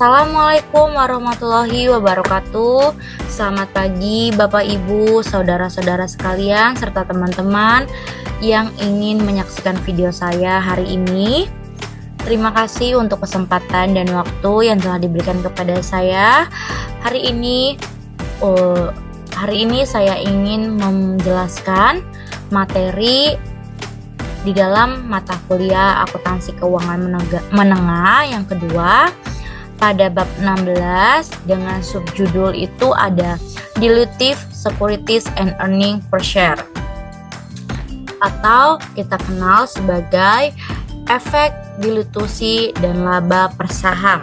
Assalamualaikum warahmatullahi wabarakatuh. Selamat pagi Bapak Ibu, saudara-saudara sekalian, serta teman-teman yang ingin menyaksikan video saya hari ini. Terima kasih untuk kesempatan dan waktu yang telah diberikan kepada saya. Hari ini saya ingin menjelaskan materi di dalam mata kuliah akuntansi keuangan menengah yang kedua pada bab 16 dengan subjudul itu ada Dilutive Securities and Earning per Share, atau kita kenal sebagai efek dilutusi dan laba per saham.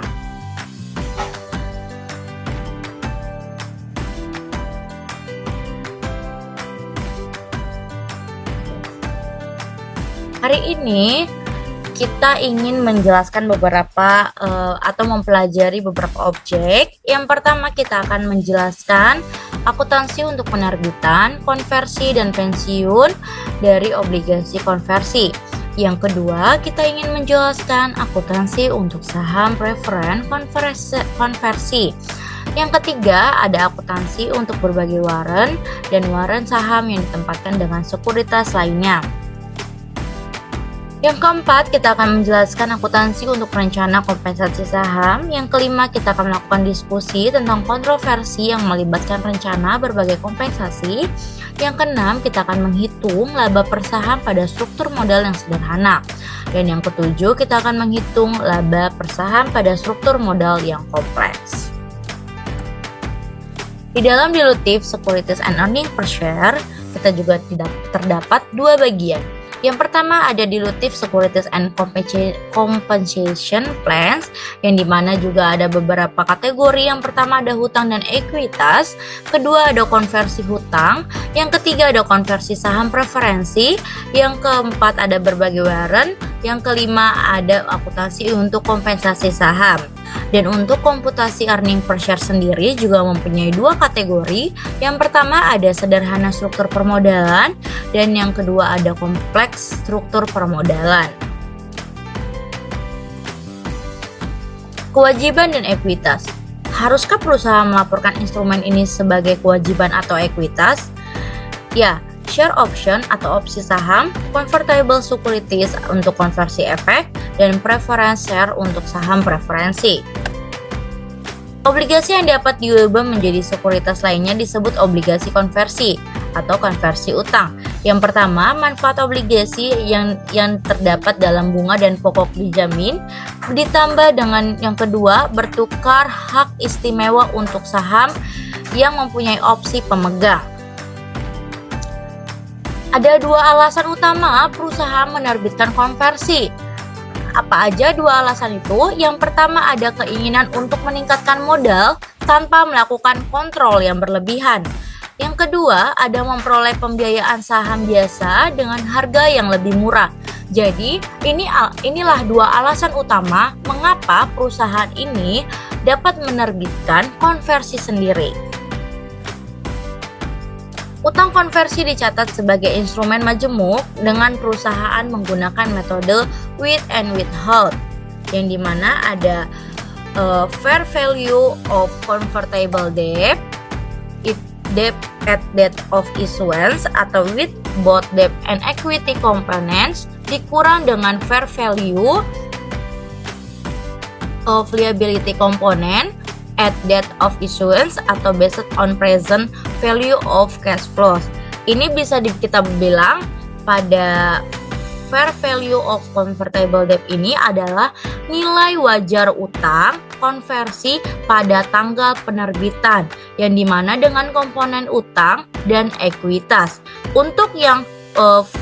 Hari ini kita ingin menjelaskan beberapa atau mempelajari beberapa objek. Yang pertama kita akan menjelaskan akuntansi untuk penerbitan, konversi, dan pensiun dari obligasi konversi. Yang kedua kita ingin menjelaskan akuntansi untuk saham preferen konversi. Yang ketiga ada akuntansi untuk berbagai warren dan warren saham yang ditempatkan dengan sekuritas lainnya. Yang keempat, kita akan menjelaskan akuntansi untuk rencana kompensasi saham. Yang kelima, kita akan melakukan diskusi tentang kontroversi yang melibatkan rencana berbagai kompensasi. Yang keenam, kita akan menghitung laba per saham pada struktur modal yang sederhana. Dan yang ketujuh, kita akan menghitung laba per saham pada struktur modal yang kompleks. Di dalam Dilutive Securities and Earning per Share, kita juga terdapat dua bagian. Yang pertama ada Dilutive Securities and Compensation Plans, yang dimana juga ada beberapa kategori. Yang pertama ada hutang dan ekuitas, kedua ada konversi hutang, yang ketiga ada konversi saham preferensi, yang keempat ada berbagai warren, yang kelima ada akuntansi untuk kompensasi saham. Dan untuk komputasi earning per share sendiri juga mempunyai dua kategori. Yang pertama ada sederhana struktur permodalan, dan yang kedua ada kompleks struktur permodalan. Kewajiban dan ekuitas. Haruskah perusahaan melaporkan instrumen ini sebagai kewajiban atau ekuitas? Ya, share option atau opsi saham, convertible securities untuk konversi efek, dan preference share untuk saham preferensi. Obligasi yang dapat diubah menjadi sekuritas lainnya disebut obligasi konversi atau konversi utang. Yang pertama, manfaat obligasi yang terdapat dalam bunga dan pokok dijamin, ditambah dengan yang kedua, bertukar hak istimewa untuk saham yang mempunyai opsi pemegang. Ada dua alasan utama perusahaan menerbitkan konversi. Apa aja dua alasan itu? Yang pertama ada keinginan untuk meningkatkan modal tanpa melakukan kontrol yang berlebihan. Yang kedua ada memperoleh pembiayaan saham biasa dengan harga yang lebih murah. Jadi inilah dua alasan utama mengapa perusahaan ini dapat menerbitkan konversi sendiri. Utang konversi dicatat sebagai instrumen majemuk dengan perusahaan menggunakan metode with and withhold, yang dimana ada fair value of convertible debt, debt at date of issuance, atau with both debt and equity components dikurang dengan fair value of liability component at date of issuance atau based on present value of cash flows. Ini bisa kita bilang pada fair value of convertible debt ini adalah nilai wajar utang konversi pada tanggal penerbitan, yang dimana dengan komponen utang dan ekuitas. Untuk yang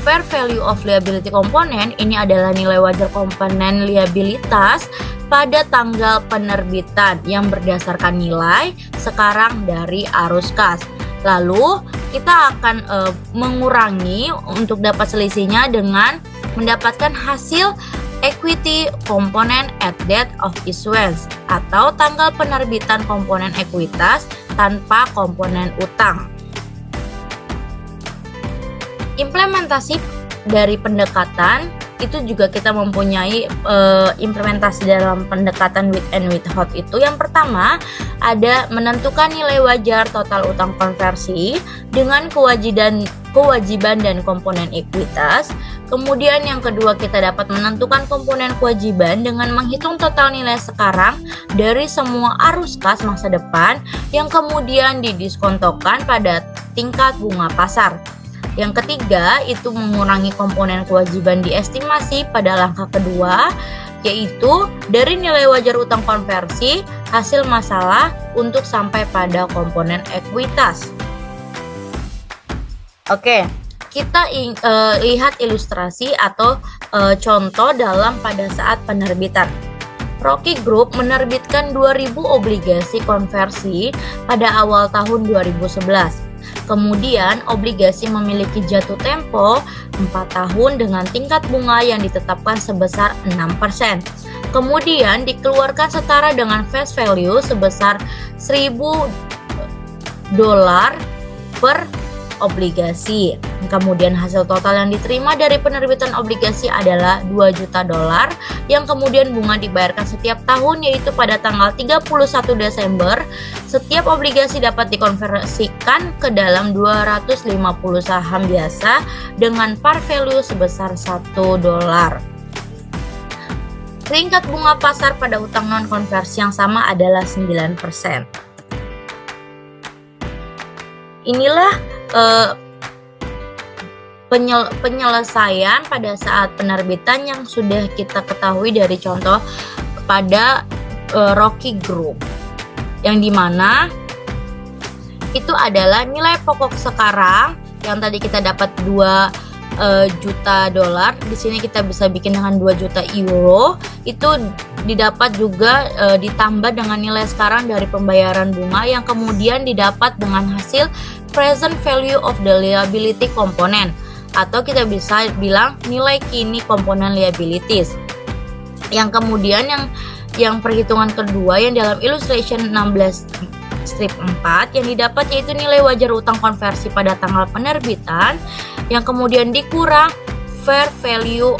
fair value of liability component ini adalah nilai wajar komponen liabilitas pada tanggal penerbitan yang berdasarkan nilai sekarang dari arus kas. Lalu kita akan mengurangi untuk dapat selisihnya dengan mendapatkan hasil equity component at date of issuance atau tanggal penerbitan komponen ekuitas tanpa komponen utang. Implementasi dari pendekatan itu juga kita mempunyai implementasi dalam pendekatan with and without itu. Yang pertama ada menentukan nilai wajar total utang konversi dengan kewajiban dan komponen ekuitas. Kemudian yang kedua kita dapat menentukan komponen kewajiban dengan menghitung total nilai sekarang dari semua arus kas masa depan yang kemudian didiskontokan pada tingkat bunga pasar. Yang ketiga itu mengurangi komponen kewajiban diestimasi pada langkah kedua, yaitu dari nilai wajar utang konversi hasil masalah untuk sampai pada komponen ekuitas. Oke, kita lihat ilustrasi atau contoh dalam pada saat penerbitan. Rocky Group menerbitkan 2000 obligasi konversi pada awal tahun 2011. Kemudian obligasi memiliki jatuh tempo 4 tahun dengan tingkat bunga yang ditetapkan sebesar 6%. Kemudian dikeluarkan setara dengan face value sebesar $1.000 per obligasi. Kemudian hasil total yang diterima dari penerbitan obligasi adalah $2 juta yang kemudian bunga dibayarkan setiap tahun, yaitu pada tanggal 31 Desember. Setiap obligasi dapat dikonversikan ke dalam 250 saham biasa dengan par value sebesar $1. Tingkat bunga pasar pada utang non konversi yang sama adalah 9%. Inilah penyelesaian pada saat penerbitan yang sudah kita ketahui dari contoh pada Rocky Group, yang dimana itu adalah nilai pokok sekarang yang tadi kita dapat $2 juta. Di sini kita bisa bikin dengan 2 juta euro. Itu didapat juga ditambah dengan nilai sekarang dari pembayaran bunga yang kemudian didapat dengan hasil present value of the liability component, atau kita bisa bilang nilai kini komponen liabilities. Yang kemudian yang perhitungan kedua yang dalam illustration 16 strip 4 yang didapat yaitu nilai wajar utang konversi pada tanggal penerbitan yang kemudian dikurang fair value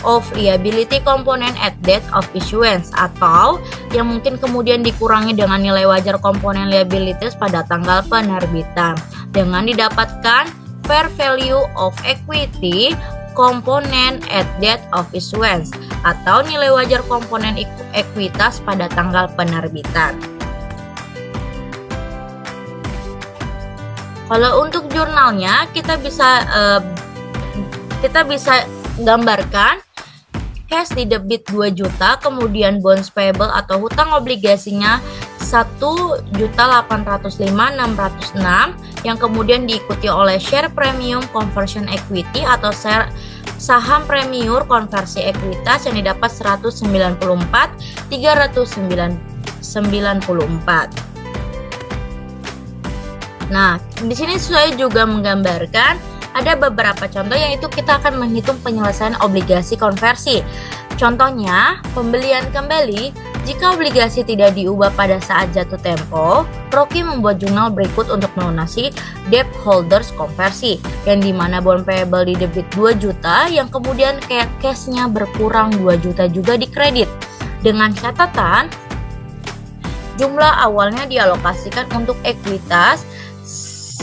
of liability component at date of issuance, atau yang mungkin kemudian dikurangi dengan nilai wajar komponen liabilities pada tanggal penerbitan dengan didapatkan fair value of equity component at date of issuance atau nilai wajar komponen ekuitas pada tanggal penerbitan. Kalau untuk jurnalnya kita bisa gambarkan cash di debit 2 juta, kemudian bonds payable atau hutang obligasinya 1.805.606 yang kemudian diikuti oleh share premium conversion equity atau saham premium konversi ekuitas yang didapat 194.394. Nah, di sini saya juga menggambarkan ada beberapa contoh, yaitu kita akan menghitung penyelesaian obligasi konversi. Contohnya, pembelian kembali. Jika obligasi tidak diubah pada saat jatuh tempo, Rocky membuat jurnal berikut untuk melunasi debt holders konversi, yang dimana bond payable di debit 2 juta, yang kemudian cashnya berkurang 2 juta juga di kredit. Dengan catatan, jumlah awalnya dialokasikan untuk ekuitas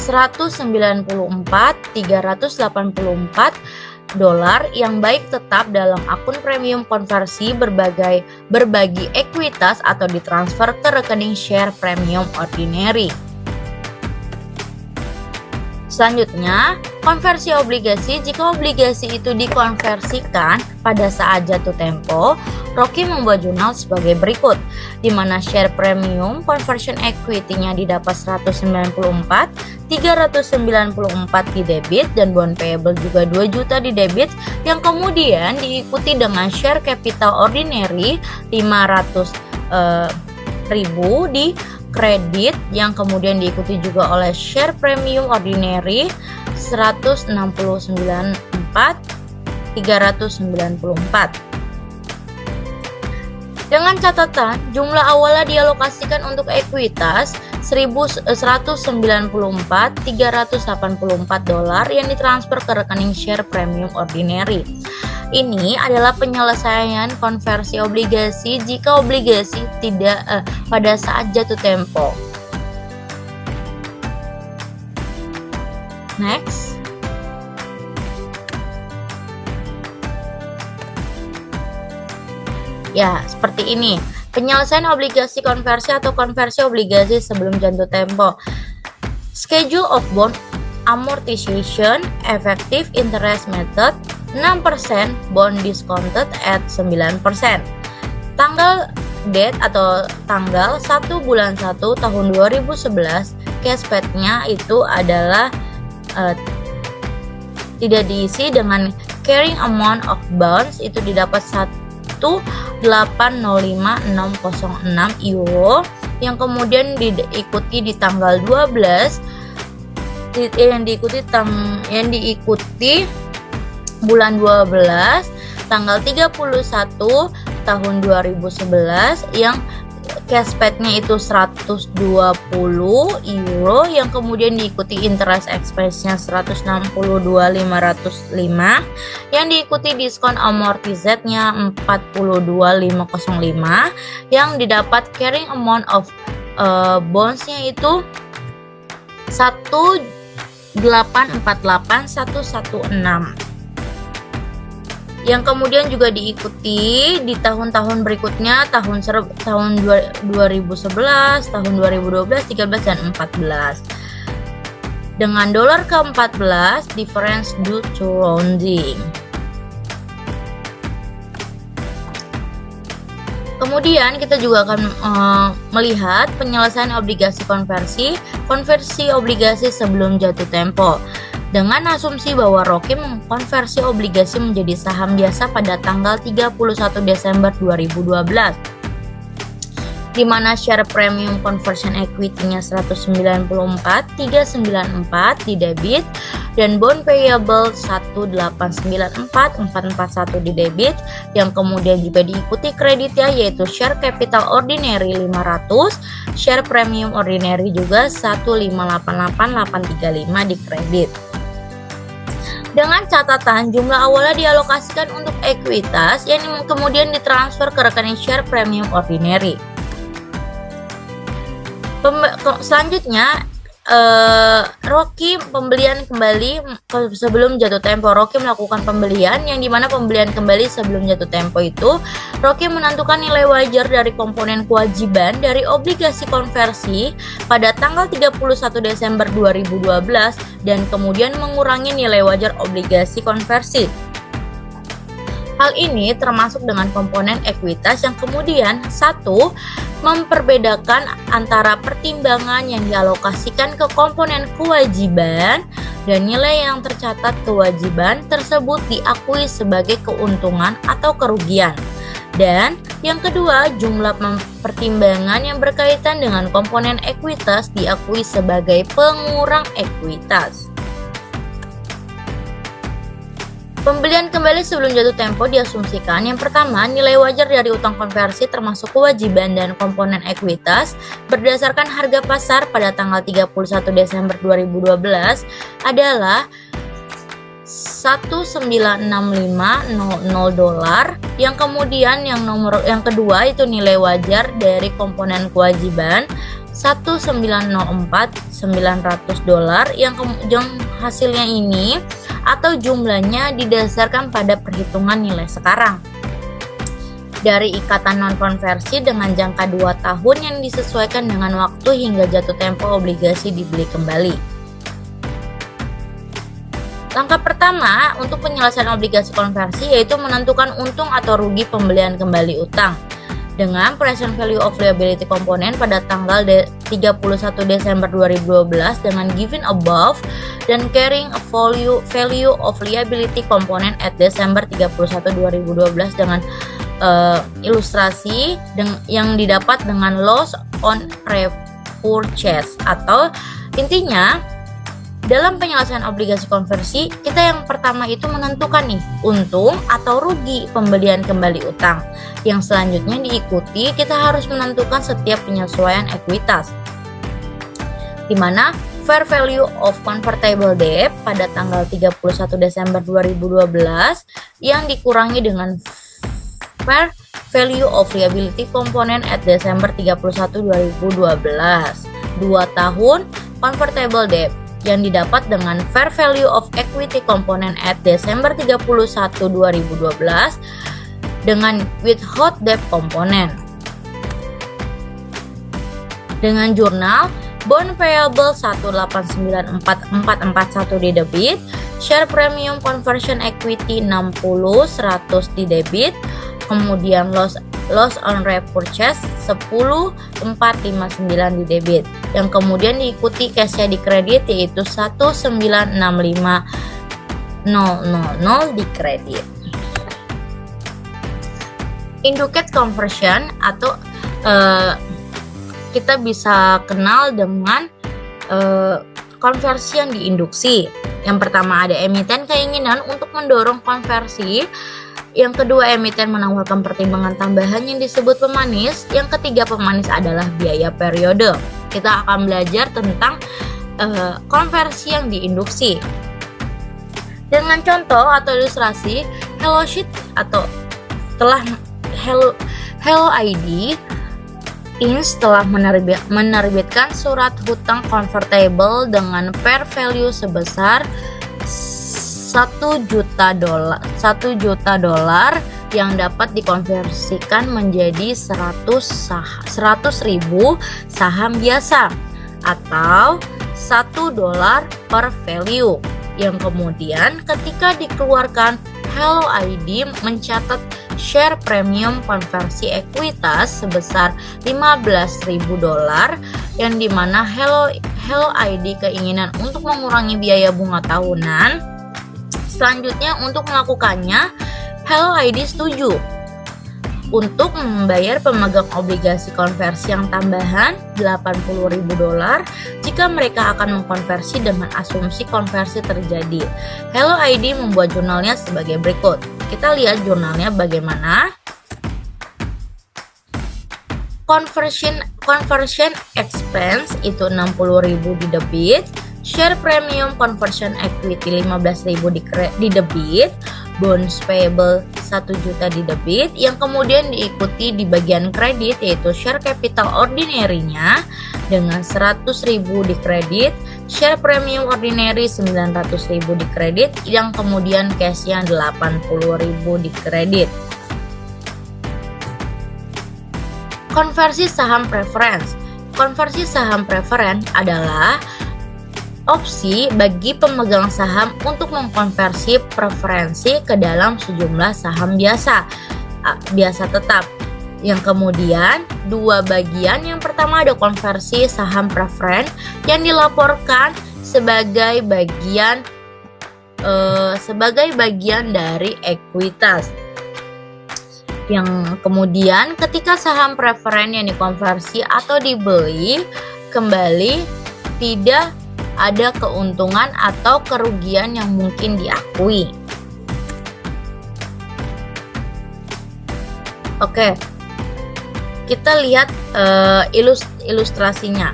$194.384 yang baik tetap dalam akun premium konversi berbagi ekuitas atau ditransfer ke rekening share premium ordinary. Selanjutnya, konversi obligasi. Jika obligasi itu dikonversikan pada saat jatuh tempo, Rocky membuat jurnal sebagai berikut, di mana share premium conversion equity-nya didapat 194.394 di debit dan bond payable juga 2 juta di debit, yang kemudian diikuti dengan share capital ordinary 500.000 di kredit, yang kemudian diikuti juga oleh share premium ordinary 169.394. Dengan catatan, jumlah awalnya dialokasikan untuk ekuitas $194.384 yang ditransfer ke rekening share premium ordinary. Ini adalah penyelesaian konversi obligasi jika obligasi tidak pada saat jatuh tempo. Next. Ya, seperti ini. Penyelesaian obligasi konversi atau konversi obligasi sebelum jatuh tempo. Schedule of bond amortization, effective interest method, 6%, bond discounted at 9%. Tanggal date atau tanggal 1 bulan 1 tahun 2011, cashback-nya itu adalah tidak diisi dengan carrying amount of bonds, itu didapat 1.805.606 euro, yang kemudian diikuti di tanggal 12 yang diikuti bulan 12 tanggal 31 tahun 2011 yang cashback-nya itu 120 euro, yang kemudian diikuti interest expense-nya 162.505, yang diikuti diskon amortized-nya 42.505, yang didapat carrying amount of bonds-nya itu 1.848.116, yang kemudian juga diikuti di tahun-tahun berikutnya, tahun 2011, tahun 2012, 13 dan 14. Dengan dolar ke-14 difference due to rounding. Kemudian kita juga akan melihat penyelesaian obligasi konversi obligasi sebelum jatuh tempo. Dengan asumsi bahwa Rocky mengkonversi obligasi menjadi saham biasa pada tanggal 31 Desember 2012, di mana share premium conversion equity-nya 194.394 di debit dan bond payable 1894441 di debit, yang kemudian juga diikuti kreditnya yaitu share capital ordinary 500, share premium ordinary juga 1588835 di kredit. Dengan catatan jumlah awalnya dialokasikan untuk ekuitas yang kemudian ditransfer ke rekening share premium ordinary. Selanjutnya Rocky pembelian kembali sebelum jatuh tempo. Rocky melakukan pembelian yang dimana pembelian kembali sebelum jatuh tempo itu Rocky menentukan nilai wajar dari komponen kewajiban dari obligasi konversi pada tanggal 31 Desember 2012 dan kemudian mengurangi nilai wajar obligasi konversi. Hal ini termasuk dengan komponen ekuitas yang kemudian satu, memperbedakan antara pertimbangan yang dialokasikan ke komponen kewajiban dan nilai yang tercatat kewajiban tersebut diakui sebagai keuntungan atau kerugian. Dan yang kedua, jumlah pertimbangan yang berkaitan dengan komponen ekuitas diakui sebagai pengurang ekuitas. Pembelian kembali sebelum jatuh tempo diasumsikan yang pertama, nilai wajar dari utang konversi termasuk kewajiban dan komponen ekuitas berdasarkan harga pasar pada tanggal 31 Desember 2012 adalah $1.965.00, yang kemudian yang kedua itu nilai wajar dari komponen kewajiban $1.904.900, yang hasilnya ini atau jumlahnya didasarkan pada perhitungan nilai sekarang dari ikatan non-konversi dengan jangka 2 tahun yang disesuaikan dengan waktu hingga jatuh tempo obligasi dibeli kembali. Langkah pertama untuk penyelesaian obligasi konversi yaitu menentukan untung atau rugi pembelian kembali utang dengan present value of liability component pada tanggal 31 Desember 2012 dengan given above dan carrying a value of liability component at Desember 31 2012 dengan ilustrasi yang didapat dengan loss on repurchase, atau intinya dalam penyelesaian obligasi konversi, kita yang pertama itu menentukan nih untung atau rugi pembelian kembali utang. Yang selanjutnya diikuti, kita harus menentukan setiap penyesuaian ekuitas, di mana fair value of convertible debt pada tanggal 31 Desember 2012 yang dikurangi dengan fair value of liability component at Desember 31 2012. 2 tahun convertible debt yang didapat dengan fair value of equity component at Desember 31 2012 dengan withhold debt component. Dengan jurnal bond payable 1894441 di debit, share premium conversion equity 60-100 di debit, kemudian loss on repurchase 10-459 di debit, yang kemudian diikuti cashnya di kredit yaitu 1965000 di kredit. Induced conversion atau kita bisa kenal dengan konversi yang diinduksi. Yang pertama ada emiten keinginan untuk mendorong konversi. Yang kedua, emiten menawarkan pertimbangan tambahan yang disebut pemanis. Yang ketiga, pemanis adalah biaya periode. Kita akan belajar tentang konversi yang diinduksi. Dengan contoh atau ilustrasi, Hello Sheet atau telah Hello ID Inc. telah menerbitkan surat hutang convertible dengan fair value sebesar $1 juta yang dapat dikonversikan menjadi 100.000 saham biasa atau $1 per value, yang kemudian ketika dikeluarkan Hello ID mencatat share premium konversi ekuitas sebesar $15.000 yang dimana Hello ID keinginan untuk mengurangi biaya bunga tahunan. Selanjutnya untuk melakukannya, Hello ID setuju untuk membayar pemegang obligasi konversi yang tambahan $80.000 jika mereka akan mengkonversi dengan asumsi konversi terjadi. Hello ID membuat jurnalnya sebagai berikut. Kita lihat jurnalnya bagaimana. Conversion expense itu $60.000 di debit, share premium conversion equity $15.000 di debit, bonds payable 1 juta di debit, yang kemudian diikuti di bagian kredit yaitu share capital ordinary-nya dengan 100.000 di kredit, share premium ordinary 900.000 di kredit, yang kemudian cash-nya 80.000 di kredit. Konversi saham preference. Konversi saham preference adalah opsi bagi pemegang saham untuk mengkonversi preferensi ke dalam sejumlah saham biasa tetap. Yang kemudian dua bagian, yang pertama ada konversi saham preference yang dilaporkan sebagai bagian dari ekuitas. Yang kemudian ketika saham preferen yang dikonversi atau dibeli kembali, tidak ada keuntungan atau kerugian yang mungkin diakui. Oke, kita lihat ilustrasinya,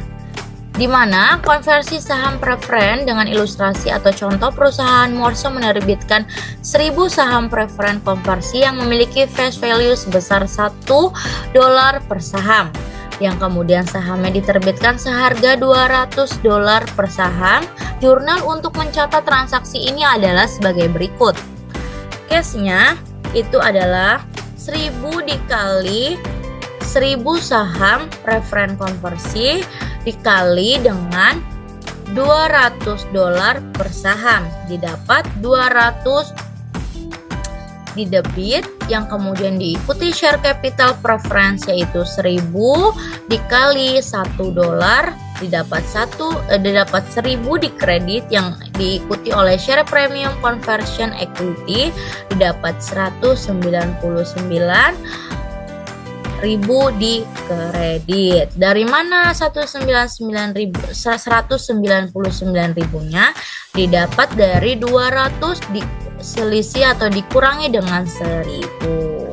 di mana konversi saham preferen dengan ilustrasi atau contoh perusahaan Morse menerbitkan 1000 saham preferen konversi yang memiliki face value sebesar $1 per saham, yang kemudian sahamnya diterbitkan seharga $200 per saham. Jurnal untuk mencatat transaksi ini adalah sebagai berikut. Case-nya itu adalah 1000 dikali 1000 saham preferen konversi dikali dengan $200 per saham, didapat 200 di debit, yang kemudian diikuti share capital preference yaitu 1000 dikali $1 didapat 1000 di kredit, yang diikuti oleh share premium conversion equity didapat 199.000 di kredit. Dari mana 199.000-nya? Didapat dari 200 diselisih atau dikurangi dengan 1000.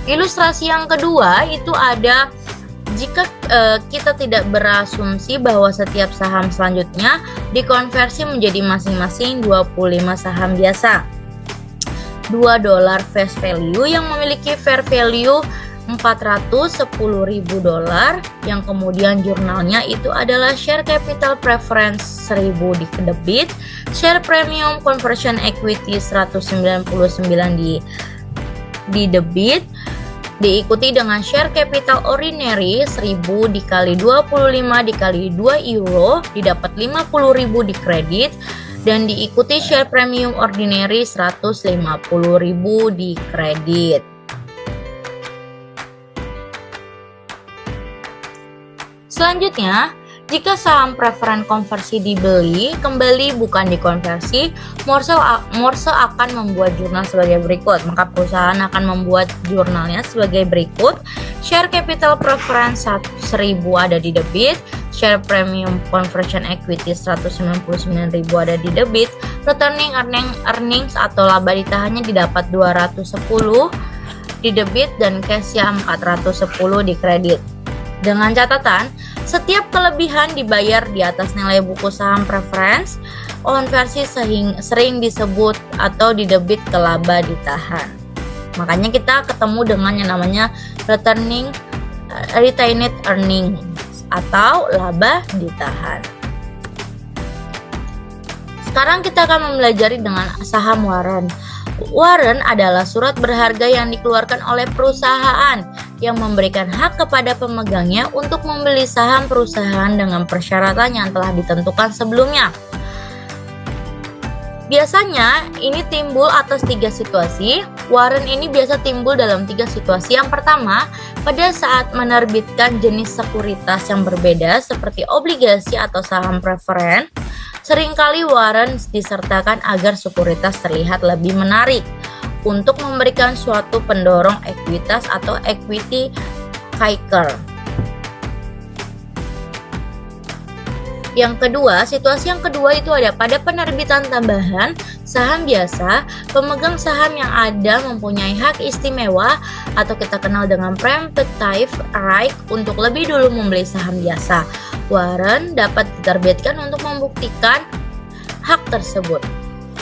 Ilustrasi yang kedua itu ada jika kita tidak berasumsi bahwa setiap saham selanjutnya dikonversi menjadi masing-masing 25 saham biasa. $2 face value yang memiliki fair value $410.000 yang kemudian jurnalnya itu adalah share capital preference 1000 di debit, share premium conversion equity 199 di debit, diikuti dengan share capital ordinary 1000 dikali 25 dikali 2 euro didapat 50.000 di kredit, dan diikuti share premium ordinary 150.000 di kredit. Selanjutnya, jika saham preferen konversi dibeli kembali bukan dikonversi, Morse akan membuat jurnal sebagai berikut. Maka perusahaan akan membuat jurnalnya sebagai berikut. Share capital preference 1000 ada di debit, share premium conversion equity 199.000 ada di debit, returning earnings atau laba ditahannya didapat 210 di debit, dan cashnya 410 di kredit. Dengan catatan, setiap kelebihan dibayar di atas nilai buku saham preference konversi sering disebut atau didebit ke laba ditahan. Makanya kita ketemu dengan yang namanya retained earnings atau laba ditahan. Sekarang kita akan mempelajari dengan saham warrant. Warrant adalah surat berharga yang dikeluarkan oleh perusahaan yang memberikan hak kepada pemegangnya untuk membeli saham perusahaan dengan persyaratan yang telah ditentukan sebelumnya. Biasanya ini timbul atas 3 situasi. Warrant ini biasa timbul dalam 3 situasi. Yang pertama, pada saat menerbitkan jenis sekuritas yang berbeda seperti obligasi atau saham preferen. Seringkali warrant disertakan agar sekuritas terlihat lebih menarik untuk memberikan suatu pendorong ekuitas atau equity kicker. Situasi yang kedua itu ada pada penerbitan tambahan saham biasa, pemegang saham yang ada mempunyai hak istimewa atau kita kenal dengan preemptive right untuk lebih dulu membeli saham biasa. Warrant dapat diterbitkan untuk membuktikan hak tersebut.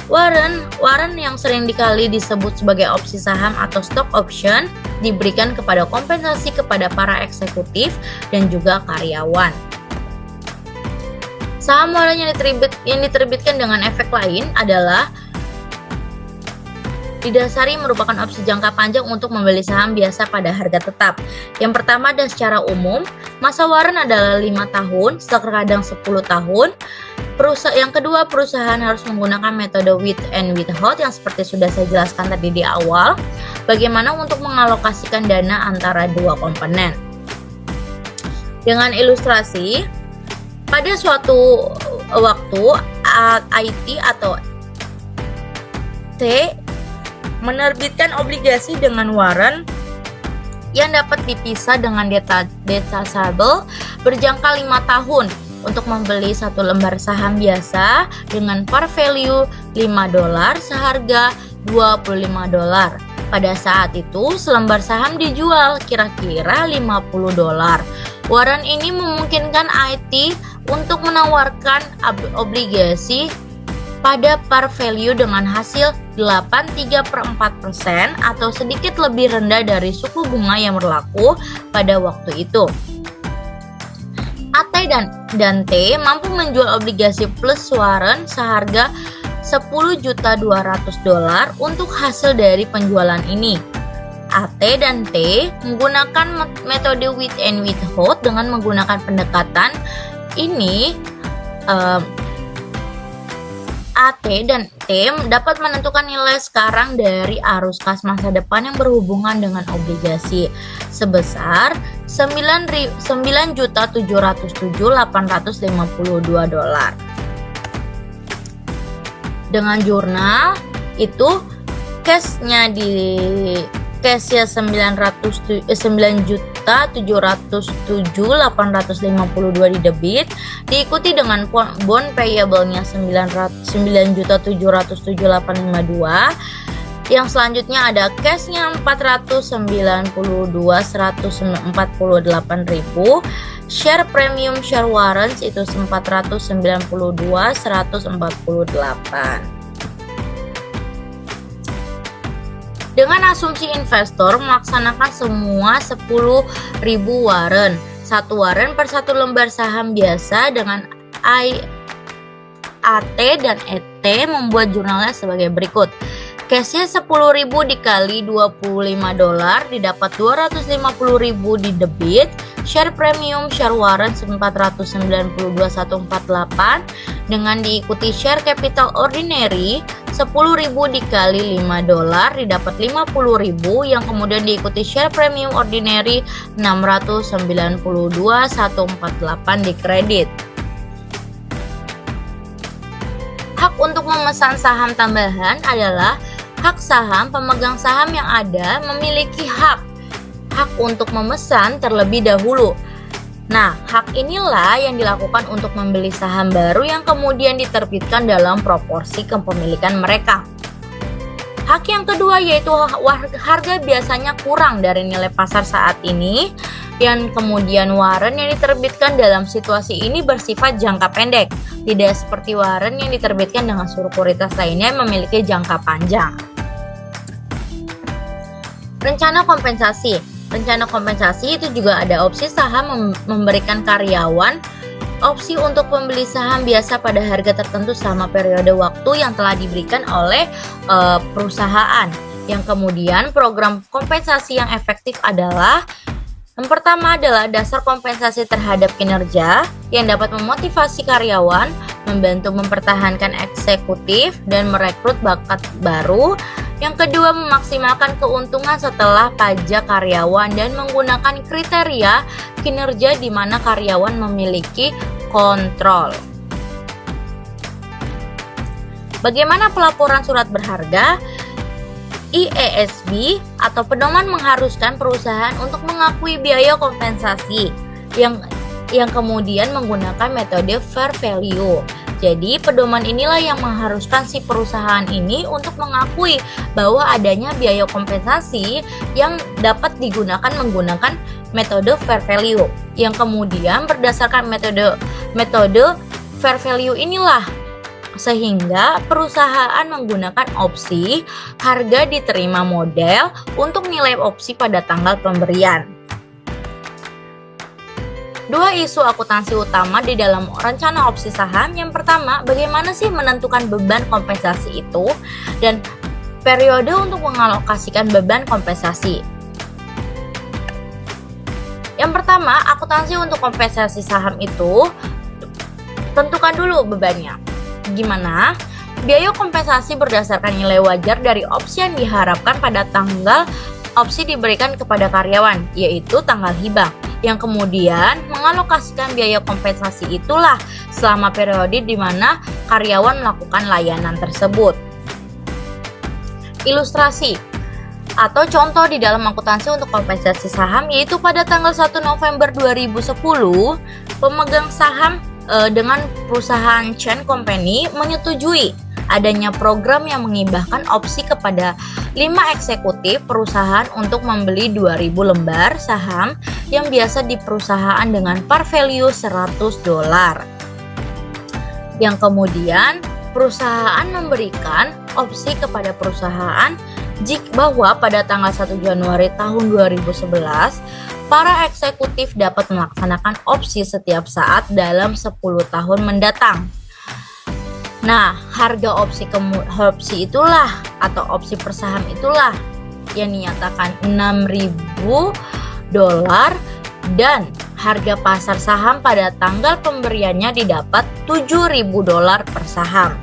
Warrant yang sering dikali disebut sebagai opsi saham atau stock option diberikan kepada kompensasi kepada para eksekutif dan juga karyawan. Saham warrant yang diterbitkan dengan efek lain adalah didasari merupakan opsi jangka panjang untuk membeli saham biasa pada harga tetap. Yang pertama dan secara umum, masa warrant adalah 5 tahun, terkadang 10 tahun. Yang kedua, perusahaan harus menggunakan metode with and without yang seperti sudah saya jelaskan tadi di awal. Bagaimana untuk mengalokasikan dana antara dua komponen. Dengan ilustrasi, pada suatu waktu IT atau T menerbitkan obligasi dengan warrant yang dapat dipisah dengan detachable berjangka 5 tahun untuk membeli satu lembar saham biasa dengan par value $5 seharga $25. Pada saat itu selembar saham dijual kira-kira $50. Warrant ini memungkinkan IT untuk menawarkan obligasi pada par value dengan hasil 8,34% atau sedikit lebih rendah dari suku bunga yang berlaku pada waktu itu. AT dan T mampu menjual obligasi plus warrant seharga $10.200.000 untuk hasil dari penjualan ini. AT dan T menggunakan metode with and without dengan menggunakan pendekatan ini. AT dan T dapat menentukan nilai sekarang dari arus kas masa depan yang berhubungan dengan obligasi sebesar $9.707.852. Dengan jurnal itu cashnya 9.707.852 di debit, diikuti dengan bond payable-nya 9.707.852. Yang selanjutnya ada cashnya 492.148.000, share premium share warrants itu 492.148. Dengan asumsi investor melaksanakan semua 10.000 warren, satu warren per satu lembar saham biasa dengan AT dan ET, membuat jurnalnya sebagai berikut. Cashnya 10.000 dikali $25 didapat 250.000 di debit. Share premium share warrant 492.148 dengan diikuti share capital ordinary 10.000 dikali $5 didapat 50.000, yang kemudian diikuti share premium ordinary 692.148 di kredit. Hak untuk memesan saham tambahan adalah hak saham pemegang saham yang ada memiliki hak untuk memesan terlebih dahulu. Nah, hak inilah yang dilakukan untuk membeli saham baru yang kemudian diterbitkan dalam proporsi kepemilikan mereka. Hak yang kedua yaitu harga biasanya kurang dari nilai pasar saat ini, yang kemudian warren yang diterbitkan dalam situasi ini bersifat jangka pendek, tidak seperti warren yang diterbitkan dengan sekuritas lainnya yang memiliki jangka panjang. Rencana kompensasi. Rencana kompensasi itu juga ada opsi saham memberikan karyawan opsi untuk membeli saham biasa pada harga tertentu selama periode waktu yang telah diberikan oleh perusahaan. Yang kemudian program kompensasi yang efektif adalah yang pertama adalah dasar kompensasi terhadap kinerja yang dapat memotivasi karyawan, membantu mempertahankan eksekutif, dan merekrut bakat baru. Yang kedua, memaksimalkan keuntungan setelah pajak karyawan dan menggunakan kriteria kinerja di mana karyawan memiliki kontrol. Bagaimana pelaporan surat berharga? IESB atau pedoman mengharuskan perusahaan untuk mengakui biaya kompensasi yang kemudian menggunakan metode fair value. Jadi pedoman inilah yang mengharuskan si perusahaan ini untuk mengakui bahwa adanya biaya kompensasi yang dapat digunakan menggunakan metode fair value. Yang kemudian berdasarkan metode fair value inilah sehingga perusahaan menggunakan opsi harga diterima model untuk nilai opsi pada tanggal pemberian. Dua isu akuntansi utama di dalam rencana opsi saham. Yang pertama, bagaimana sih menentukan beban kompensasi itu dan periode untuk mengalokasikan beban kompensasi. Yang pertama, akuntansi untuk kompensasi saham itu tentukan dulu bebannya. Gimana? Biaya kompensasi berdasarkan nilai wajar dari opsi yang diharapkan pada tanggal opsi diberikan kepada karyawan, yaitu tanggal hibah. Yang kemudian mengalokasikan biaya kompensasi itulah selama periode di mana karyawan melakukan layanan tersebut. Ilustrasi atau contoh di dalam akuntansi untuk kompensasi saham yaitu pada tanggal 1 November 2010, pemegang saham dengan perusahaan Chain Company menyetujui adanya program yang mengibahkan opsi kepada 5 eksekutif perusahaan untuk membeli 2.000 lembar saham yang biasa di perusahaan dengan par value $100. Yang kemudian perusahaan memberikan opsi kepada perusahaan bahwa pada tanggal 1 Januari tahun 2011 para eksekutif dapat melaksanakan opsi setiap saat dalam 10 tahun mendatang. Nah, harga opsi itulah atau opsi per saham itulah yang dinyatakan $6.000 dan harga pasar saham pada tanggal pemberiannya didapat $7.000 per saham.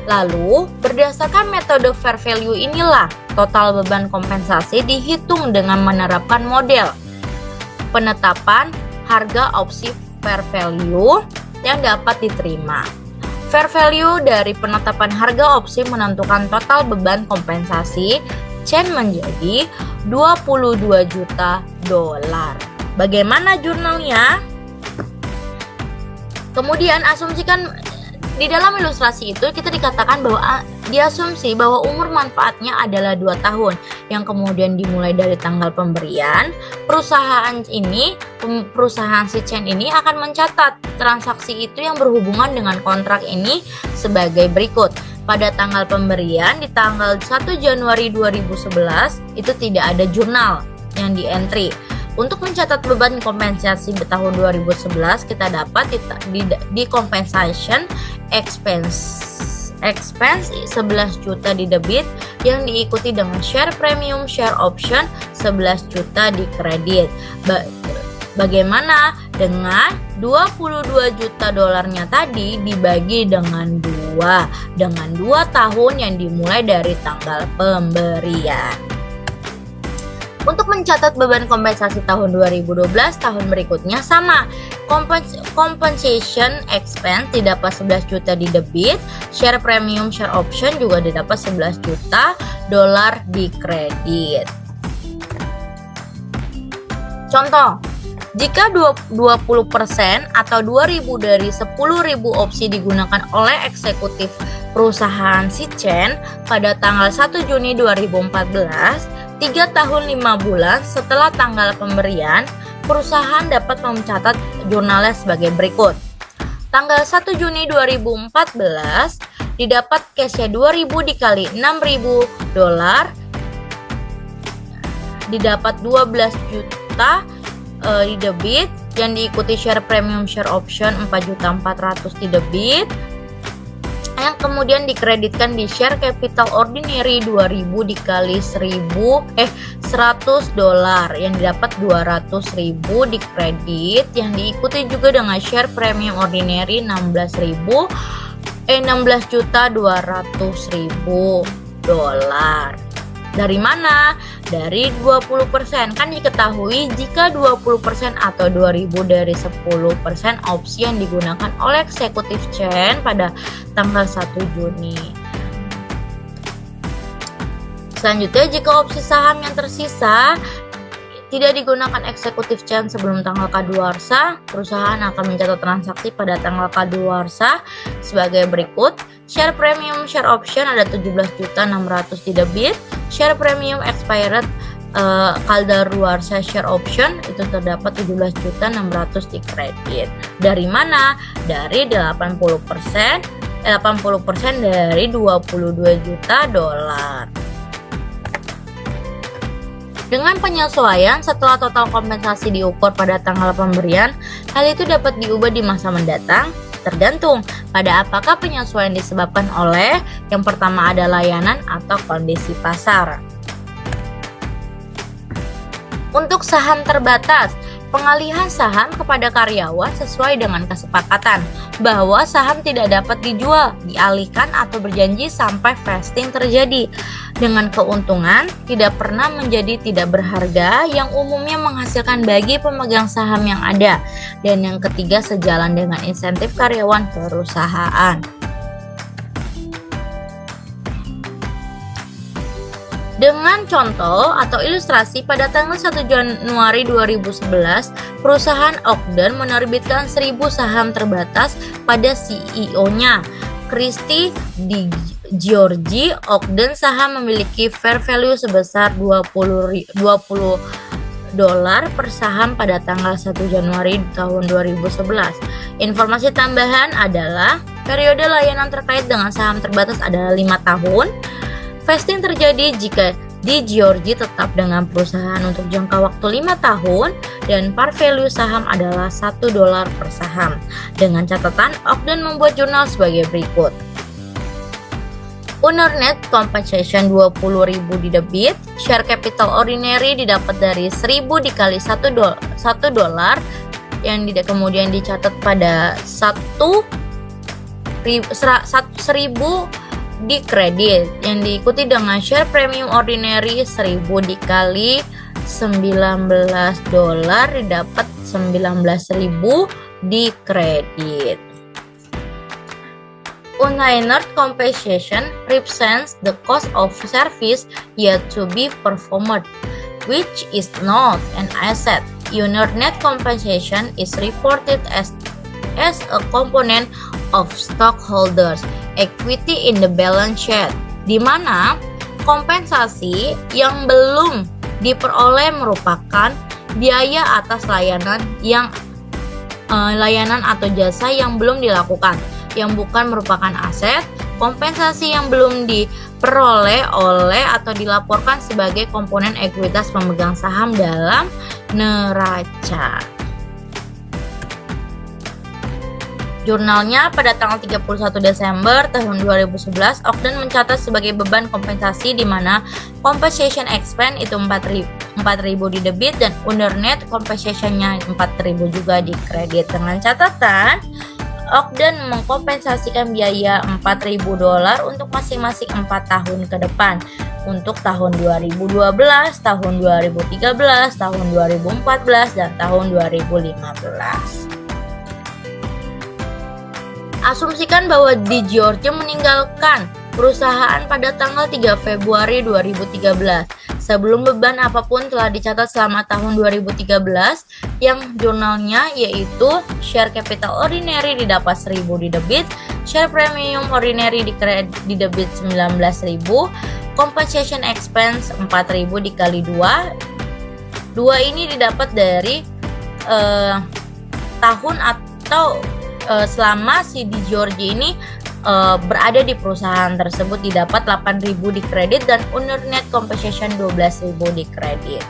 Lalu, berdasarkan metode fair value inilah total beban kompensasi dihitung dengan menerapkan model penetapan harga opsi fair value yang dapat diterima. Fair value dari penetapan harga opsi menentukan total beban kompensasi Chain menjadi $22 juta. Bagaimana jurnalnya? Kemudian asumsikan di dalam ilustrasi itu kita dikatakan bahwa Diasumsi bahwa umur manfaatnya adalah 2 tahun, yang kemudian dimulai dari tanggal pemberian. Perusahaan si Chen ini akan mencatat transaksi itu yang berhubungan dengan kontrak ini sebagai berikut. Pada tanggal pemberian di tanggal 1 Januari 2011 itu tidak ada jurnal yang di entry. Untuk mencatat beban kompensasi di tahun 2011 kita dapat di compensation expense 11 juta di debit yang diikuti dengan share premium, share option 11 juta di kredit. Bagaimana dengan 22 juta dolarnya tadi dibagi dengan 2 tahun yang dimulai dari tanggal pemberian. Untuk mencatat beban kompensasi tahun 2012, tahun berikutnya sama. Compensation expense didapat 11 juta di debit, share premium, share option juga didapat 11 juta dolar di kredit. Contoh, jika 20% atau 2.000 dari 10.000 opsi digunakan oleh eksekutif perusahaan si Chen pada tanggal 1 Juni 2014, 3 tahun 5 bulan setelah tanggal pemberian, perusahaan dapat mencatat jurnalnya sebagai berikut. Tanggal 1 Juni 2014 didapat cashnya 2.000 dikali 6.000 dolar, didapat 12 juta di debit, yang diikuti share premium, share option 4.400.000 di debit, yang kemudian dikreditkan di share capital ordinary 2.000 dikali 100 dolar yang didapat 200.000 di kredit, yang diikuti juga dengan share premium ordinary 16.200.000 dolar. Dari mana? Dari 20%. Kan diketahui jika 20% atau 2.000 dari 10% opsi yang digunakan oleh eksekutif Chen pada tanggal 1 Juni. Selanjutnya, jika opsi saham yang tersisa tidak digunakan eksekutif Chen sebelum tanggal kadaluarsa, perusahaan akan mencatat transaksi pada tanggal kadaluarsa sebagai berikut. Share premium, share option ada 17.600.000 di debit, share premium expired kadaluarsa share option itu terdapat 17.600.000 di kredit. Dari mana? Dari 80% dari 22 juta dolar. Dengan penyesuaian setelah total kompensasi diukur pada tanggal pemberian, hal itu dapat diubah di masa mendatang, tergantung pada apakah penyesuaian disebabkan oleh yang pertama ada layanan atau kondisi pasar. Untuk saham terbatas, pengalihan saham kepada karyawan sesuai dengan kesepakatan bahwa saham tidak dapat dijual, dialihkan atau berjanji sampai vesting terjadi. Dengan keuntungan tidak pernah menjadi tidak berharga yang umumnya menghasilkan bagi pemegang saham yang ada. Dan yang ketiga, sejalan dengan insentif karyawan perusahaan. Dengan contoh atau ilustrasi, pada tanggal 1 Januari 2011, perusahaan Ogden menerbitkan 1.000 saham terbatas pada CEO-nya, Christy Georgie. Ogden saham memiliki fair value sebesar 20 dolar per saham pada tanggal 1 Januari tahun 2011. Informasi tambahan adalah periode layanan terkait dengan saham terbatas adalah 5 tahun. Vesting terjadi jika Di Georgie tetap dengan perusahaan untuk jangka waktu 5 tahun dan par value saham adalah 1 dolar per saham. Dengan catatan, Ogden membuat jurnal sebagai berikut. Owner net compensation 20.000 di debit, share capital ordinary didapat dari 1.000 dikali 1 dolar yang kemudian dicatat pada 1.000 di kredit yang diikuti dengan share premium ordinary 1.000 dikali 19 dolar didapat 19.000 di kredit. Unearned compensation represents the cost of service yet to be performed, which is not an asset. Unearned net compensation is reported as a component of stockholders' equity in the balance sheet. di mana kompensasi yang belum diperoleh merupakan biaya atas layanan atau jasa yang belum dilakukan, yang bukan merupakan aset. Kompensasi yang belum diperoleh oleh atau dilaporkan sebagai komponen ekuitas pemegang saham dalam neraca. Jurnalnya pada tanggal 31 Desember tahun 2011, Ogden mencatat sebagai beban kompensasi di mana compensation expense itu 4.000 di debit dan under net compensation-nya 4.000 juga di kredit. Dengan catatan Ogden mengkompensasikan biaya $4.000 untuk masing-masing 4 tahun ke depan untuk tahun 2012, tahun 2013, tahun 2014, dan tahun 2015. Asumsikan bahwa DiGiorgio meninggalkan perusahaan pada tanggal 3 Februari 2013. Sebelum beban apapun telah dicatat selama tahun 2013 yang jurnalnya yaitu share capital ordinary didapat 1.000 di debit, share premium ordinary di debit 19.000, compensation expense 4.000 dikali 2. Dua ini didapat dari tahun atau selama si DiGiorgio ini berada di perusahaan tersebut didapat 8.000 di kredit dan under net compensation 12.000 di kredit.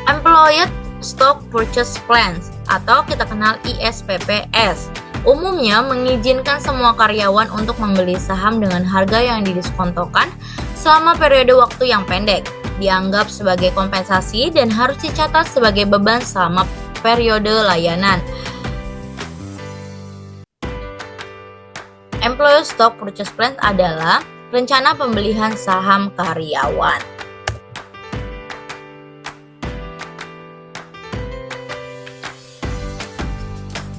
Employee Stock Purchase Plans atau kita kenal ISPPS umumnya mengizinkan semua karyawan untuk membeli saham dengan harga yang didiskontokan selama periode waktu yang pendek, dianggap sebagai kompensasi dan harus dicatat sebagai beban selama periode layanan. Employee Stock Purchase Plan adalah rencana pembelian saham karyawan.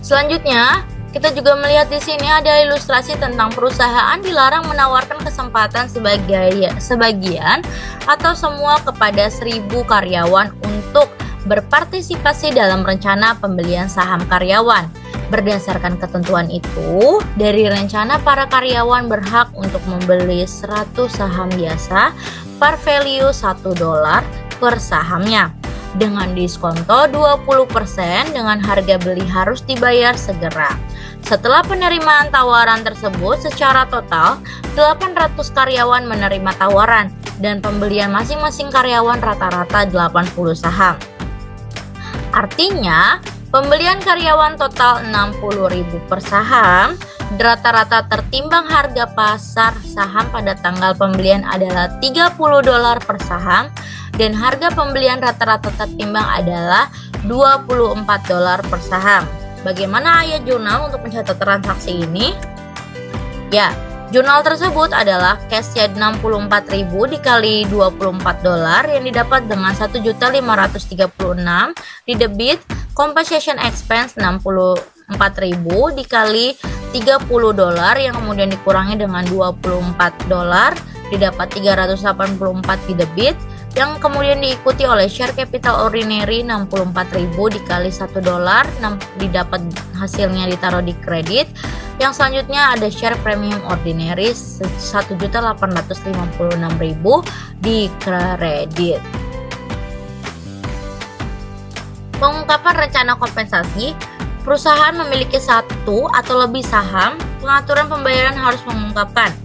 Selanjutnya, kita juga melihat di sini ada ilustrasi tentang perusahaan dilarang menawarkan kesempatan sebagian atau semua kepada 1.000 karyawan untuk berpartisipasi dalam rencana pembelian saham karyawan. Berdasarkan ketentuan itu, dari rencana para karyawan berhak untuk membeli 100 saham biasa par value $1 per sahamnya dengan diskonto 20% dengan harga beli harus dibayar segera. Setelah penerimaan tawaran tersebut, secara total 800 karyawan menerima tawaran dan pembelian masing-masing karyawan rata-rata 80 saham. Artinya, pembelian karyawan total 60.000 per saham, rata-rata tertimbang harga pasar saham pada tanggal pembelian adalah $30 per saham dan harga pembelian rata-rata tertimbang adalah $24 per saham. Bagaimana ayat jurnal untuk mencatat transaksi ini? Ya, jurnal tersebut adalah cash-nya 64.000 dikali $24 yang didapat dengan 1.536 di debit, compensation expense 64.000 dikali $30 yang kemudian dikurangi dengan $24 didapat 384 di debit yang kemudian diikuti oleh share capital ordinary 64.000 dikali $1 didapat hasilnya ditaruh di kredit. Yang selanjutnya ada share premium ordinary 1.856.000 di kredit. Pengungkapan rencana kompensasi. Perusahaan memiliki satu atau lebih saham, pengaturan pembayaran harus mengungkapkan.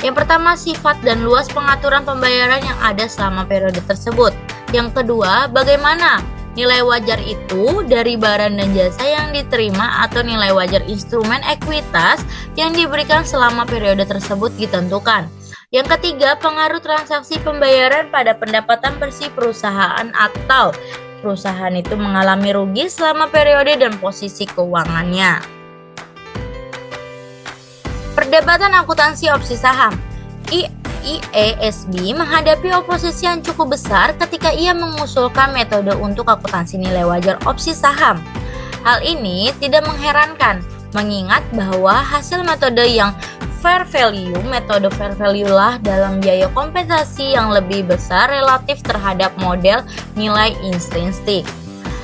Yang pertama, sifat dan luas pengaturan pembayaran yang ada selama periode tersebut. Yang kedua, bagaimana nilai wajar itu dari barang dan jasa yang diterima atau nilai wajar instrumen ekuitas yang diberikan selama periode tersebut ditentukan. Yang ketiga, pengaruh transaksi pembayaran pada pendapatan bersih perusahaan atau perusahaan itu mengalami rugi selama periode dan posisi keuangannya. Perdebatan akuntansi opsi saham. IASB menghadapi oposisi yang cukup besar ketika ia mengusulkan metode untuk akuntansi nilai wajar opsi saham. Hal ini tidak mengherankan, mengingat bahwa hasil metode yang metode fair value lah dalam biaya kompensasi yang lebih besar relatif terhadap model nilai intrinsik.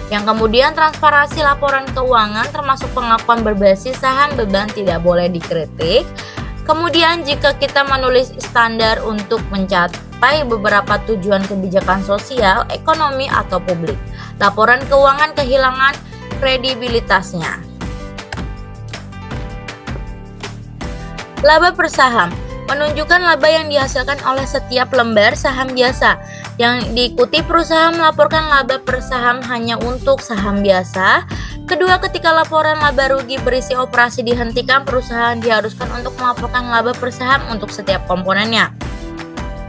Yang kemudian transparansi laporan keuangan termasuk pengakuan berbasis saham beban tidak boleh dikritik Kemudian jika kita menulis standar untuk mencapai beberapa tujuan kebijakan sosial, ekonomi, atau publik, laporan keuangan kehilangan kredibilitasnya. Laba per saham menunjukkan laba yang dihasilkan oleh setiap lembar saham biasa. Yang diikuti perusahaan melaporkan laba per saham hanya untuk saham biasa. Kedua, ketika laporan laba rugi berisi operasi dihentikan, perusahaan diharuskan untuk melaporkan laba per saham untuk setiap komponennya.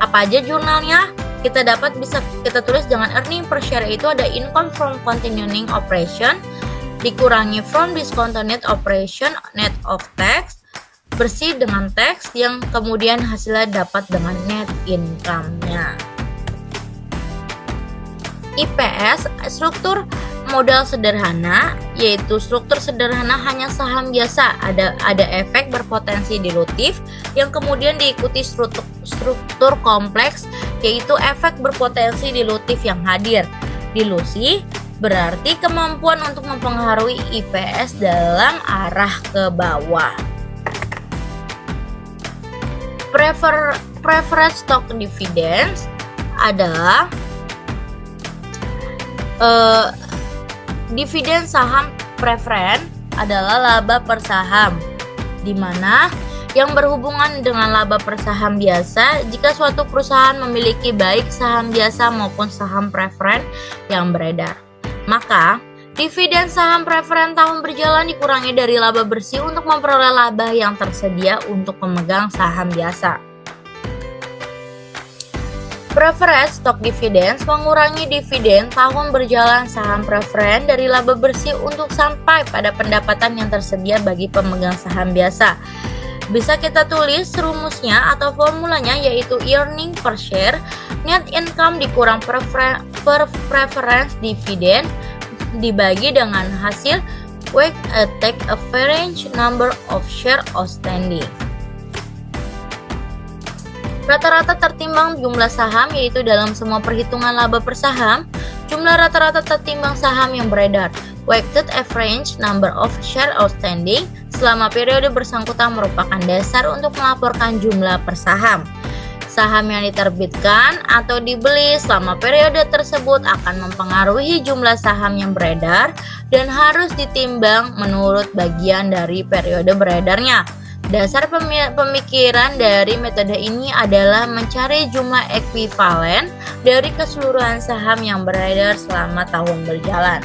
Apa aja jurnalnya? Bisa kita tulis dengan earning per share, itu ada income from continuing operation dikurangi from discontinued operation net of tax, bersih dengan tax, yang kemudian hasilnya dapat dengan net income-nya. IPS, struktur modal sederhana, yaitu struktur sederhana hanya saham biasa, ada efek berpotensi dilutif yang kemudian diikuti struktur kompleks, yaitu efek berpotensi dilutif yang hadir. Dilusi berarti kemampuan untuk mempengaruhi IPS dalam arah ke bawah. Preferred stock dividends adalah dividen saham preferen adalah laba per saham, di mana yang berhubungan dengan laba per saham biasa jika suatu perusahaan memiliki baik saham biasa maupun saham preferen yang beredar. Maka, dividen saham preferen tahun berjalan dikurangi dari laba bersih untuk memperoleh laba yang tersedia untuk pemegang saham biasa. Preferred stock dividends mengurangi dividen tahun berjalan saham preferen dari laba bersih untuk sampai pada pendapatan yang tersedia bagi pemegang saham biasa. Bisa kita tulis rumusnya atau formulanya, yaitu earning per share net income dikurang preference dividend dibagi dengan hasil weighted average number of share outstanding. Rata-rata tertimbang jumlah saham, yaitu dalam semua perhitungan laba per saham, jumlah rata-rata tertimbang saham yang beredar, weighted average number of share outstanding, selama periode bersangkutan merupakan dasar untuk melaporkan jumlah per saham. Saham yang diterbitkan atau dibeli selama periode tersebut akan mempengaruhi jumlah saham yang beredar dan harus ditimbang menurut bagian dari periode beredarnya. Dasar pemikiran dari metode ini adalah mencari jumlah ekuivalen dari keseluruhan saham yang beredar selama tahun berjalan.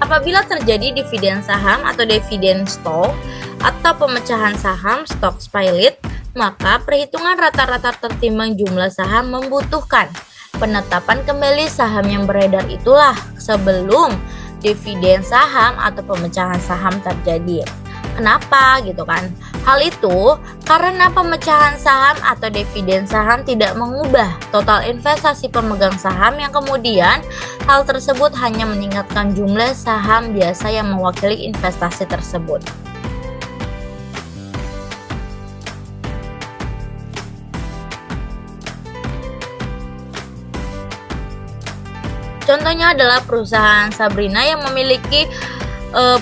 Apabila terjadi dividen saham atau dividen stock atau pemecahan saham stock split, maka perhitungan rata-rata tertimbang jumlah saham membutuhkan penetapan kembali saham yang beredar itulah sebelum dividen saham atau pemecahan saham terjadi. Kenapa gitu kan? Hal itu karena pemecahan saham atau dividen saham tidak mengubah total investasi pemegang saham, yang kemudian hal tersebut hanya meningkatkan jumlah saham biasa yang mewakili investasi tersebut. Contohnya adalah perusahaan Sabrina yang memiliki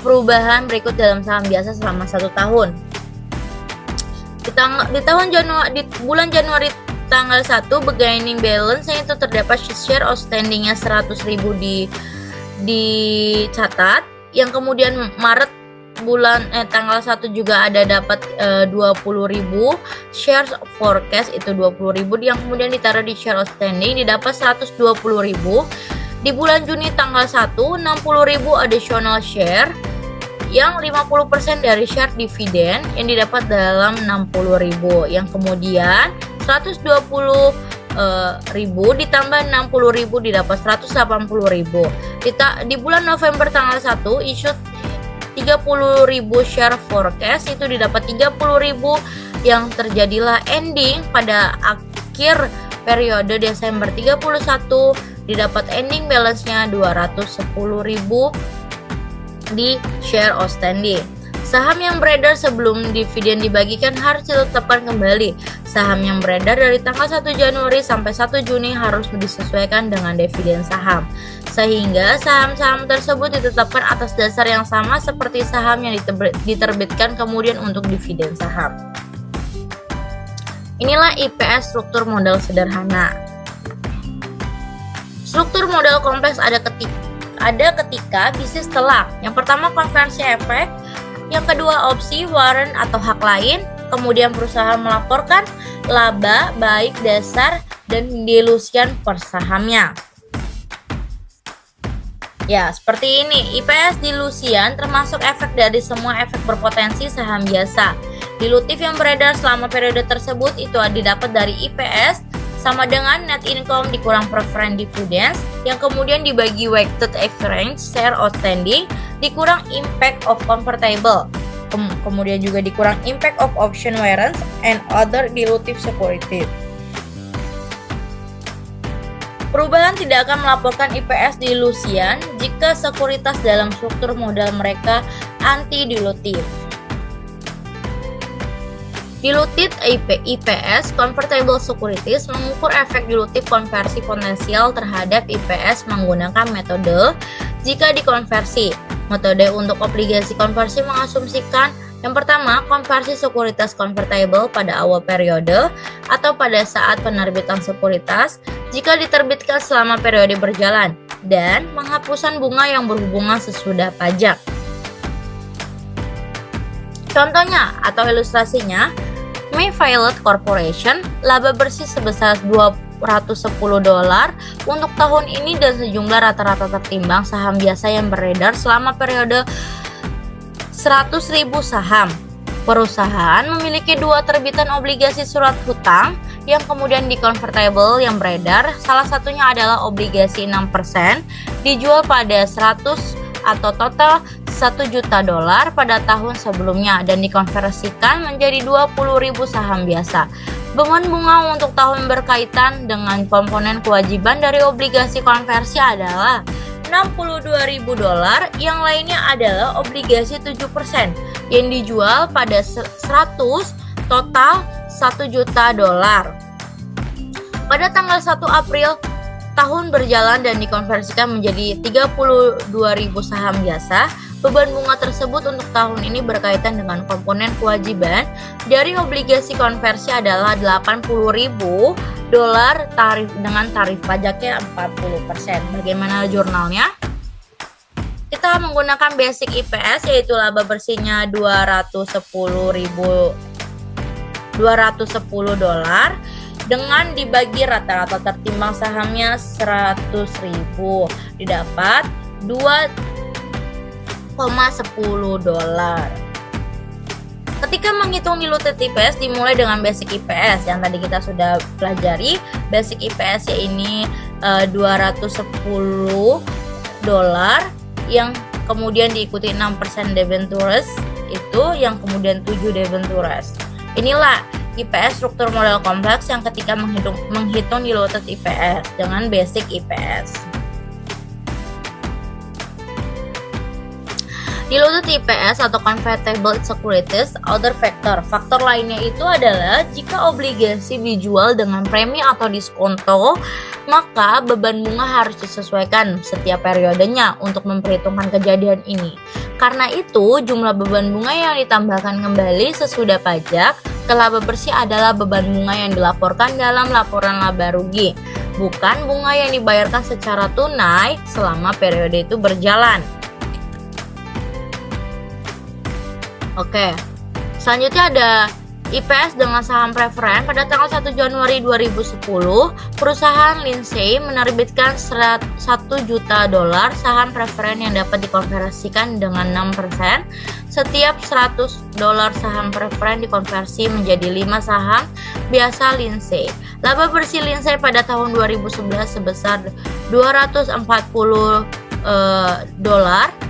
perubahan berikut dalam saham biasa selama 1 tahun. Di bulan Januari tanggal 1 beginning balance itu terdapat share outstandingnya 100.000 dicatat, yang kemudian Maret tanggal 1 juga ada dapat 20.000 shares forecast, itu 20.000 yang kemudian ditaruh di share outstanding didapat 120.000. Di bulan Juni tanggal 1, 60.000 additional share yang 50% dari share dividen yang didapat dalam 60.000, yang kemudian 120.000 ditambah 60.000 didapat 180.000. Di bulan November tanggal 1 issue 30.000 share forecast, itu didapat 30.000 yang terjadilah ending pada akhir periode Desember 31 didapat ending balance-nya 210.000 di share outstanding. Saham yang beredar sebelum dividen dibagikan harus ditetapkan kembali Saham yang beredar dari tanggal 1 Januari sampai 1 Juni harus disesuaikan dengan dividen saham, sehingga saham-saham tersebut ditetapkan atas dasar yang sama seperti saham yang diterbitkan kemudian untuk dividen saham. Inilah IPS struktur modal sederhana. Struktur modal kompleks ada ketika bisnis telak. Yang pertama konversi efek, yang kedua opsi, warrant atau hak lain, kemudian perusahaan melaporkan laba baik dasar dan dilusian per sahamnya. Ya, seperti ini. IPS dilusian termasuk efek dari semua efek berpotensi saham biasa. Dilutif yang beredar selama periode tersebut itu didapat dari IPS sama dengan net income dikurang preferred dividends yang kemudian dibagi weighted average share outstanding dikurang impact of convertible, kemudian juga dikurang impact of option warrants and other dilutive securities. Perubahan tidak akan melaporkan IPS dilusian jika sekuritas dalam struktur modal mereka anti-dilutif. Diluted IPS Convertible Securities mengukur efek dilutif konversi potensial terhadap IPS menggunakan metode jika dikonversi. Metode untuk obligasi konversi mengasumsikan yang pertama, konversi sekuritas convertible pada awal periode atau pada saat penerbitan sekuritas jika diterbitkan selama periode berjalan dan penghapusan bunga yang berhubungan sesudah pajak. Contohnya atau ilustrasinya, Mayfield Corporation laba bersih sebesar $210 untuk tahun ini dan sejumlah rata-rata tertimbang saham biasa yang beredar selama periode 100.000 saham. Perusahaan memiliki 2 terbitan obligasi surat hutang yang kemudian di-convertible yang beredar. Salah satunya adalah obligasi 6% dijual pada 100 atau total $1 juta pada tahun sebelumnya dan dikonversikan menjadi 20.000 saham biasa. Beban bunga untuk tahun berkaitan dengan komponen kewajiban dari obligasi konversi adalah $62.000, yang lainnya adalah obligasi 7% yang dijual pada 100 total $1 juta. Pada tanggal 1 April tahun berjalan dan dikonversikan menjadi 32.000 saham biasa. Beban bunga tersebut untuk tahun ini berkaitan dengan komponen kewajiban dari obligasi konversi adalah $80.000 dengan tarif pajaknya 40%. Bagaimana jurnalnya? Kita menggunakan basic IPS yaitu laba bersihnya $210 dengan dibagi rata-rata tertimbang sahamnya 100.000 didapat $2,10. Ketika menghitung diluted IPS dimulai dengan basic IPS yang tadi kita sudah pelajari. Basic IPS ya ini $210 yang kemudian diikuti 6% debentures itu yang kemudian 7 debentures. Inilah IPS struktur modal kompleks yang ketika menghitung diluted IPS dengan basic IPS. Diluted IPS atau convertible securities other factor. Faktor lainnya itu adalah jika obligasi dijual dengan premi atau diskonto, maka beban bunga harus disesuaikan setiap periodenya untuk memperhitungkan kejadian ini. Karena itu, jumlah beban bunga yang ditambahkan kembali sesudah pajak ke laba bersih adalah beban bunga yang dilaporkan dalam laporan laba rugi, bukan bunga yang dibayarkan secara tunai selama periode itu berjalan. Oke, selanjutnya ada IPS dengan saham preferen. Pada tanggal 1 Januari 2010, perusahaan Lindsay menerbitkan $1 juta saham preferen yang dapat dikonversikan dengan 6%. Setiap $100 saham preferen dikonversi menjadi 5 saham biasa Lindsay. Laba bersih Lindsay pada tahun 2011 sebesar $240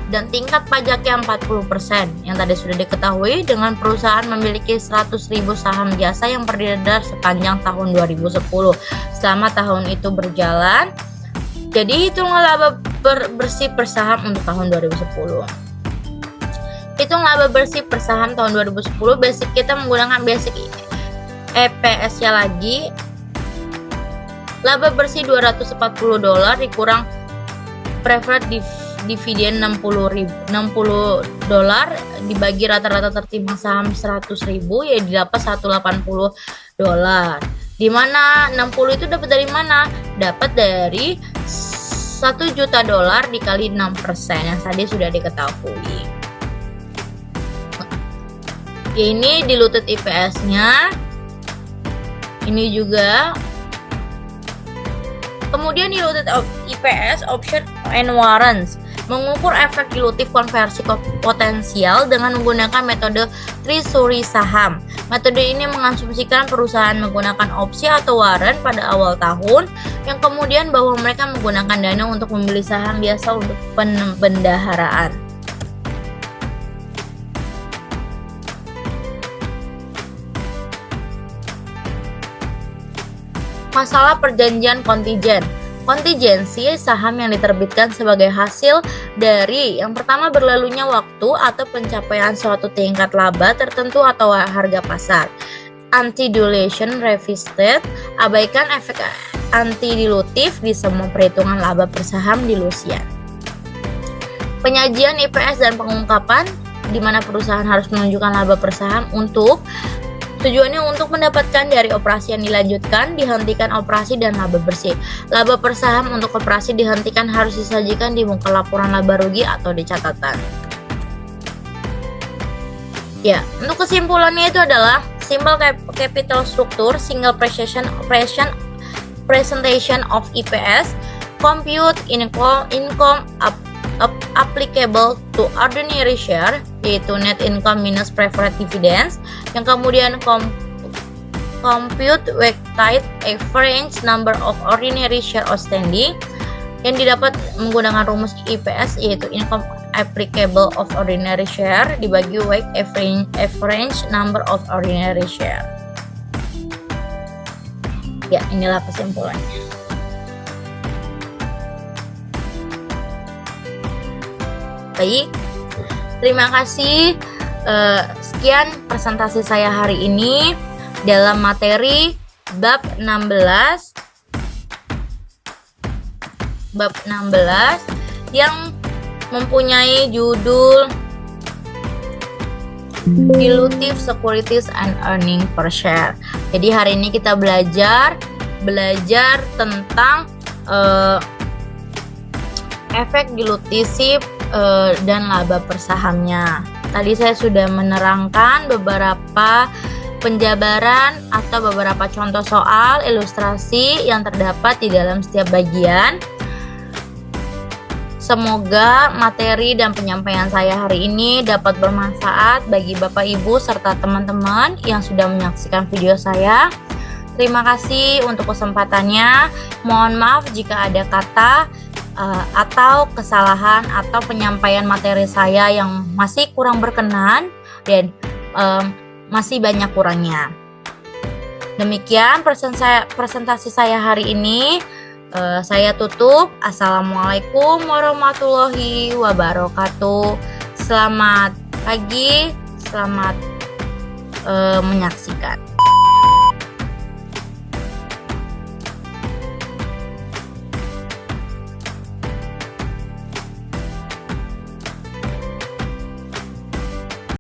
dan tingkat pajaknya 40% yang tadi sudah diketahui dengan perusahaan memiliki 100.000 saham biasa yang beredar sepanjang tahun 2010. Selama tahun itu berjalan, jadi hitunglah laba bersih per saham untuk tahun 2010. Hitung laba bersih per saham tahun 2010, basic kita menggunakan basic EPS-nya lagi, laba bersih $240 dikurang preferred dividen $60 dibagi rata-rata tertimpa saham 100.000 ya didapat $180. Di mana 60 itu dapat dari mana? Dapat dari $1 juta dikali 6% yang tadi sudah diketahui. Ini diluted IPS-nya. Ini juga. Kemudian diluted IPS option and warrants mengukur efek dilutif konversi potensial dengan menggunakan metode treasury saham. Metode ini mengasumsikan perusahaan menggunakan opsi atau warrant pada awal tahun yang kemudian bahwa mereka menggunakan dana untuk membeli saham biasa untuk pembendaharaan. Masalah perjanjian kontijen. Kontingensi saham yang diterbitkan sebagai hasil dari yang pertama berlalunya waktu atau pencapaian suatu tingkat laba tertentu atau harga pasar. Anti-dilution revisited, abaikan efek anti-dilutif di semua perhitungan laba per saham dilusian. Penyajian IPS dan pengungkapan di mana perusahaan harus menunjukkan laba per saham tujuannya untuk mendapatkan dari operasi yang dilanjutkan, dihentikan operasi dan laba bersih. Laba per saham untuk operasi dihentikan harus disajikan di muka laporan laba rugi atau di catatan. Ya, untuk kesimpulannya itu adalah simple capital structure, single presentation of IPS, compute income applicable to ordinary share, yaitu net income minus preferred dividends, yang kemudian compute weighted average number of ordinary share outstanding, yang didapat menggunakan rumus IPS, yaitu income applicable of ordinary share dibagi weighted average number of ordinary share. Ya, inilah kesimpulannya. Baik, terima kasih. Sekian presentasi saya hari ini dalam materi bab 16 yang mempunyai judul Dilutive Securities and Earning per Share. Jadi hari ini kita belajar tentang efek dilutif dan laba per sahamnya. Tadi saya sudah menerangkan beberapa penjabaran atau beberapa contoh soal ilustrasi yang terdapat di dalam setiap bagian. Semoga materi dan penyampaian saya hari ini dapat bermanfaat bagi Bapak Ibu serta teman-teman yang sudah menyaksikan video saya. Terima kasih untuk kesempatannya. Mohon maaf jika ada kata atau kesalahan atau penyampaian materi saya yang masih kurang berkenan dan masih banyak kurangnya. Demikian presentasi saya hari ini. Saya tutup. Assalamualaikum warahmatullahi wabarakatuh. Selamat pagi, selamat menyaksikan.